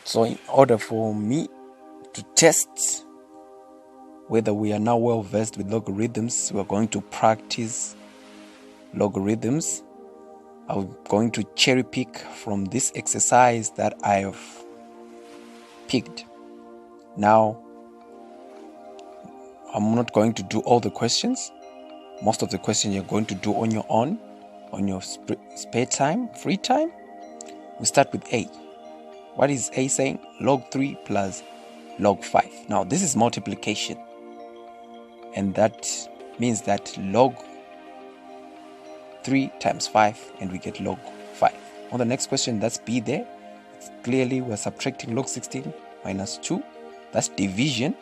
So in order for me to test whether we are now well versed with logarithms, we are going to practice logarithms. I'm going to cherry pick from this exercise that I have picked. Now, I'm not going to do all the questions. Most of the questions you're going to do on your own, on your spare time, free time. We start with A. What is A saying? Log 3 plus log 5. Now, this is multiplication. And that means that log 3 times 5, and we get log 5. On the next question, that's B there. It's clearly, we're subtracting log 16 minus 2. That's division.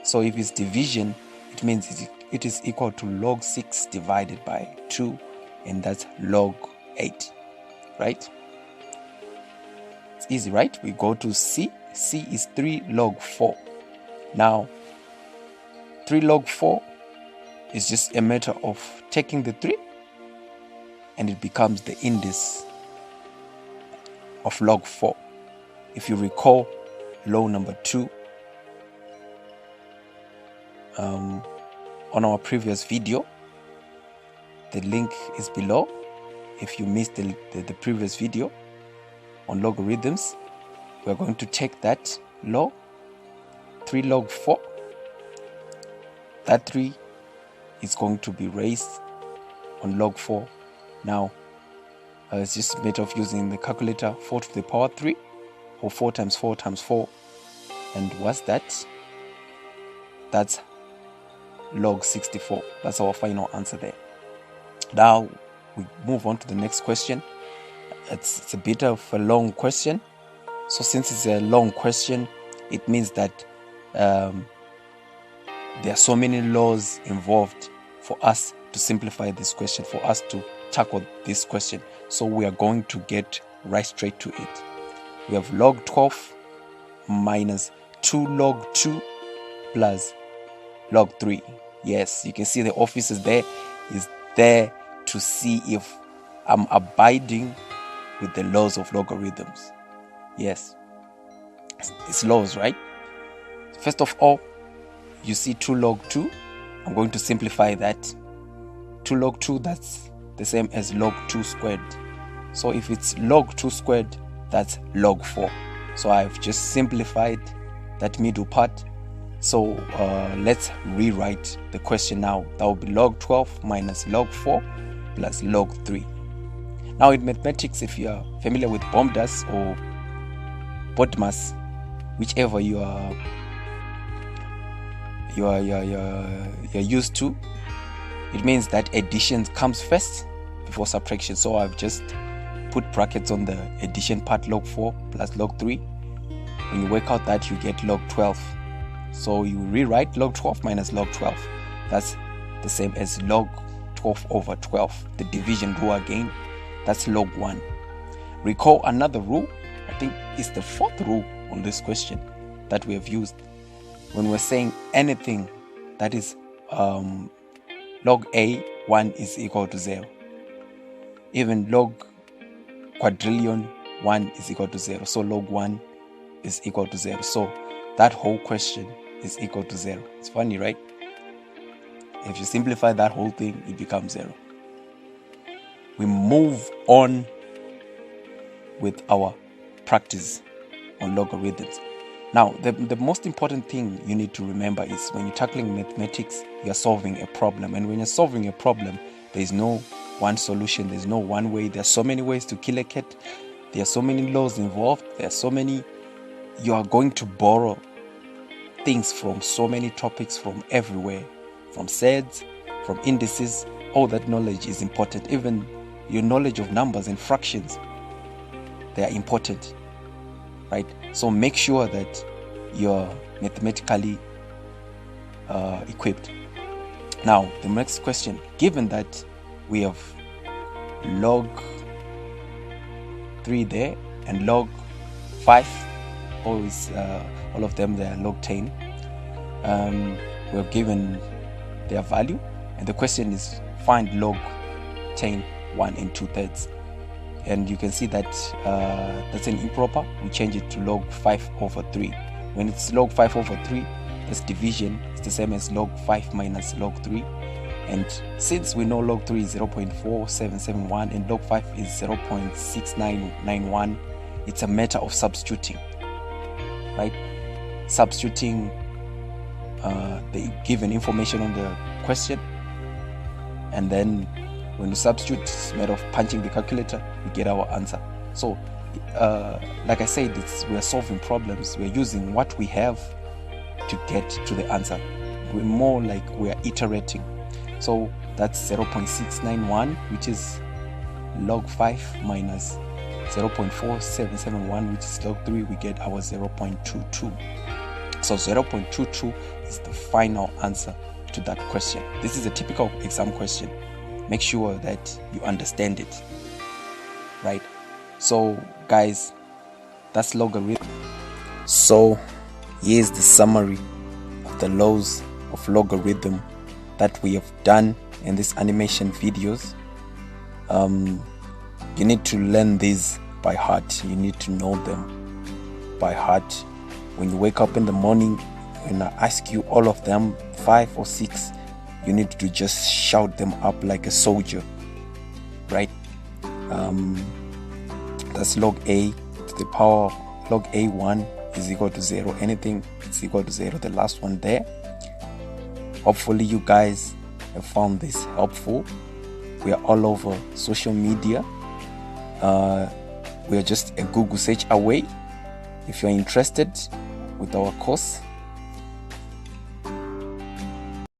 So if it's division, it means it is equal to log 6 divided by 2, and that's log 8, right? It's easy, right? We go to C. C is 3 log 4. Now, 3 log 4 is just a matter of taking the 3, and it becomes the index of log 4. If you recall law number 2 on our previous video, the link is below. If you missed the previous video on logarithms, we're going to take that law, 3 log 4. That 3 is going to be raised on log 4. Now, it's just a matter of using the calculator, 4 to the power 3, or 4 times 4 times 4. And what's that? That's log 64. That's our final answer there. Now, we move on to the next question. It's a bit of a long question. So since it's a long question, it means that there are so many laws involved for us to simplify this question, for us to tackle this question. So we are going to get right straight to it. We have log 12 minus 2 log 2 plus log 3. Yes, you can see the office is there to see if I'm abiding with the laws of logarithms. Yes, it's laws, right? First of all, you see 2 log 2. I'm going to simplify that. 2 log 2, that's the same as log 2 squared. So if it's log 2 squared, that's log 4. So I've just simplified that middle part. So let's rewrite the question now. That will be log 12 minus log 4 plus log 3. Now in mathematics, if you are familiar with BOMDAS or BODMAS, whichever you are used to, it means that addition comes first before subtraction. So I've just put brackets on the addition part, log 4 plus log 3. When you work out that, you get log 12. So you rewrite log 12 minus log 12. That's the same as log 12 over 12. The division rule again, that's log 1. Recall another rule, I think it's the 4th rule on this question that we have used. When we're saying anything that is log A, 1 is equal to 0. Even log quadrillion, 1 is equal to 0. So log 1 is equal to 0. So that whole question is equal to 0. It's funny, right? If you simplify that whole thing, it becomes 0. We move on with our practice on logarithms. Now, the most important thing you need to remember is when you're tackling mathematics, you're solving a problem. And when you're solving a problem, there's no one solution. There's no one way. There are so many ways to kill a cat. There are so many laws involved. There are so many. You are going to borrow things from so many topics from everywhere, from sets, from indices. All that knowledge is important. Even your knowledge of numbers and fractions, they are important, right? So make sure that you're mathematically equipped. Now, the next question, given that we have log 3 there and log 5, always all of them, they are log 10. We have given their value, and the question is find log 10, 1 and 2/3. and you can see that that's an improper. We change it to log 5 over 3. When it's log 5 over 3, that's division. It's the same as log 5 minus log 3. And since we know log 3 is 0.4771 and log 5 is 0.6991, it's a matter of substituting, right? Substituting the given information on the question, and then when we substitute, it's a matter of punching the calculator, we get our answer. So like I said, we are solving problems. We're using what we have to get to the answer. We're more like we are iterating. So that's 0.691, which is log 5 minus 0.4771, which is log 3. We get our 0.22. So 0.22 is the final answer to that question. This is a typical exam question. Make sure that you understand it, right? So guys, that's logarithm. So here's the summary of the laws of logarithm that we have done in these animation videos. You need to learn these by heart. You need to know them by heart. When you wake up in the morning, when I ask you all of them, 5 or 6, you need to just shout them up like a soldier, right? That's log a to the power log a1 is equal to 0. Anything is equal to 0. The last one there. Hopefully you guys have found this helpful. We are all over social media. We are just a Google search away. If you're interested with our course,